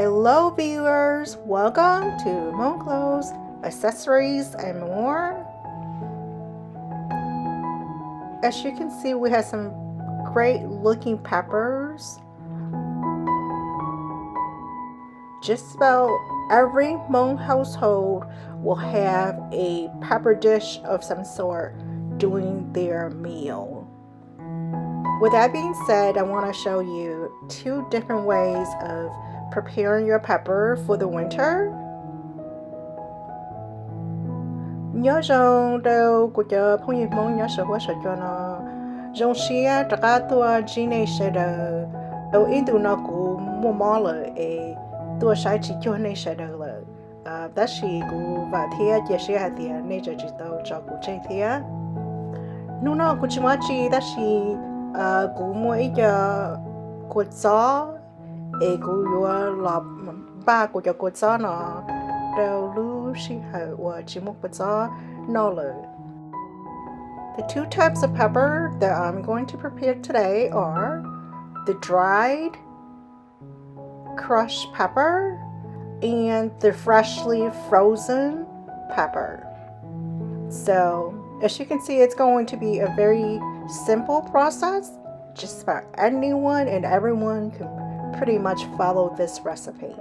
Hello viewers, welcome to Moon Clothes, Accessories and More. As you can see, we have some great looking peppers. Just about every Hmong household will have a pepper dish of some sort during their meal. With that being said, I want to show you two different ways of preparing your pepper for the winter. Nhớ rằng đâu của chờ phong nhiệt mong nhớ sợ quá sợ cho nó dòng xia trả cả tua chỉ này sẽ đỡ đầu in tụ nó cũng mua mò rồi tua sai chỉ cho này sẽ đỡ rồi đó là cũng và thế chia sẻ hạt tiền này cho chỉ tao cho cũng chơi thế nu nó cũng chỉ đó là cũng mua ít cho cột gió cũng vừa lọp ba của cho cột gió nó đầu lưu sĩ hở và chỉ một cột gió nó lợi. The two types of pepper that I'm going to prepare today are the dried crushed pepper and the freshly frozen pepper. So as you can see, it's going to be a very simple process. Just about anyone and everyone can pretty much follow this recipe.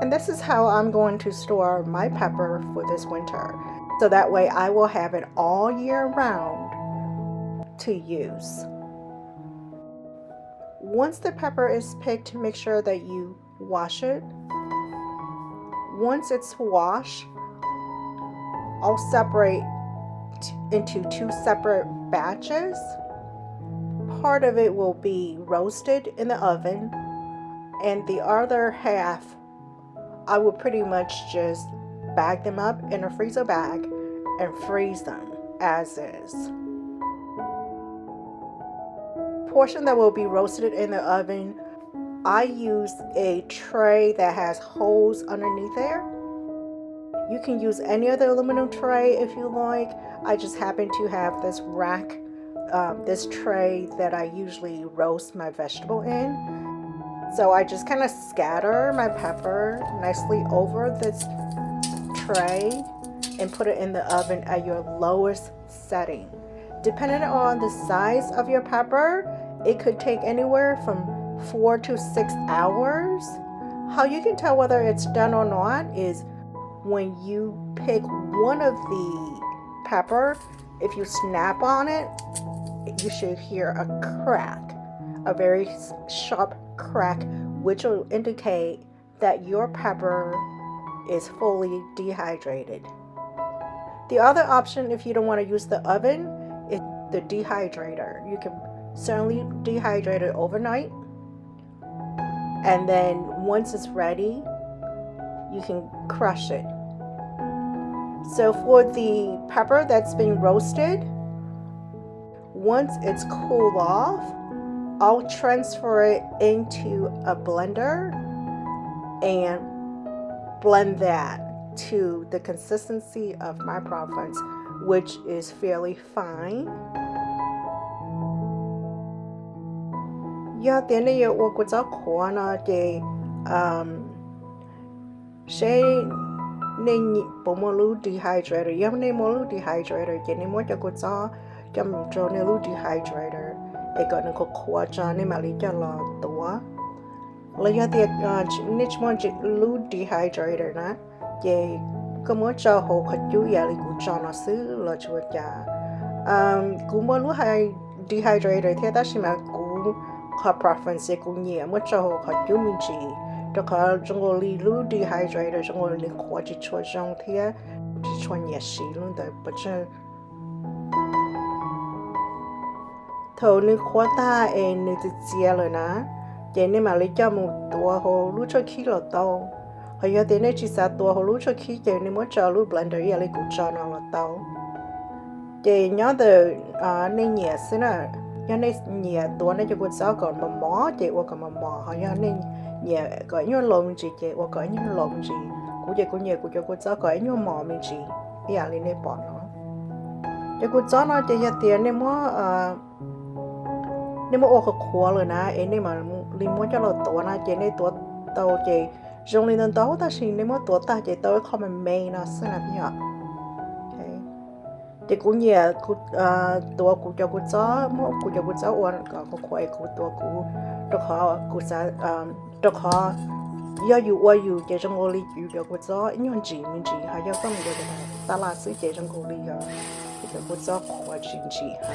And this is how I'm going to store my pepper for this winter. So that way I will have it all year round to use. Once the pepper is picked, make sure that you wash it. Once it's washed, I'll separate into two separate batches. Part of it will be roasted in the oven, and the other half I will pretty much just bag them up in a freezer bag and freeze them as is. Portion that will be roasted in the oven, I use a tray that has holes underneath there. You can use any other aluminum tray if you like. I just happen to have this rack, this tray that I usually roast my vegetable in. So I just kind of scatter my pepper nicely over this tray and put it in the oven at your lowest setting. Depending on the size of your pepper, it could take anywhere from 4 to 6 hours. How you can tell whether it's done or not is when you pick one of the pepper, if you snap on it, you should hear a crack, a very sharp crack, which will indicate that your pepper is fully dehydrated. The other option, if you don't want to use the oven, is the dehydrator. You can certainly dehydrate it overnight, and then once it's ready, you can crush it. So for the pepper that's been roasted, once it's cooled off, I'll transfer it into a blender and blend that to the consistency of my preference, which is fairly fine. Yeah, then you work with a corner de say name pomolu dehydrator. You have name molu dehydrator, getting more to go to Johnelu dehydrator. It got a Kua Txhob in Malika la toa. Laya the niche one lu dehydrator na. Ye come cho ho kaju yali guchana su lochwaja. Gumalu high dehydrator, Tadashima gu her preference gunya, much ho kaju minchi. The car jungoli lu dehydrator, jungoli Kua Txhob jong here, which one yes, she learned the butcher. Thầu nước khoa ta nước chia rồi nè, vậy nên mà lấy cho một tua hồ lúa cho khí là tàu, hồi giờ thế này chỉ sa tua hồ lúa cho khí vậy nên muốn cho lúa blender vậy lấy cũng cho nó là tàu, vậy nhớ từ nên nhẹ xí nè, nhớ nên nhẹ tua này cho con sao còn mà mỏ vậy qua còn mà mỏ, hồi giờ nên nhẹ gọi như lồng gì vậy qua gọi như lồng gì, cũng vậy cũng nhẹ cũng cho con sao gọi như mỏ mình gì, bây giờ lên đây bỏ nó, cho con sao nó chỉ giờ tiền nên mua nếu mà ô khóa rồi na, em này mà lim muốn cho nóตัวนะเจนี่ตัว tàu chị dùng lên tàu ta xin nếu mà tổ ta chị tàu không mà mày nó sẽ làm gì ạ chị cũng nhớตัวกูจะกูจ้อมั่วกูจะกูจ้ออ้วนก็ควายกูตัวกูตัวเขากูจะตัวเขา要有我有这种我的有的กูจ้อ因为จีมันจี还要ต้อง有的ตลาดซื้อ这种กู的呀这กูจ้อควายจีจี哈。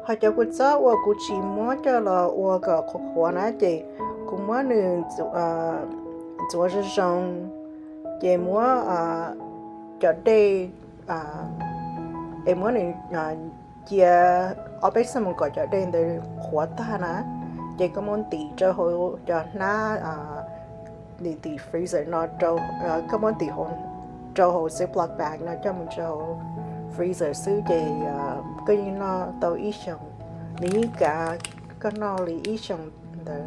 họ cho cô cháu và cô chỉ muốn cho là và cái khó khăn này thì cũng muốn nên做这种节目cho đây em muốn nên chia ở bên sân mình gọi cho đây để khóa ta nè chỉ có muốn tỉ cho hồi cho na đi tỉ freezer nó cho có muốn tỉ hồn cho hồi ziploc bag nó cho mình cho freezer xứ thì cái nó tàu ít xong ní cả cái nó lý ít xong rồi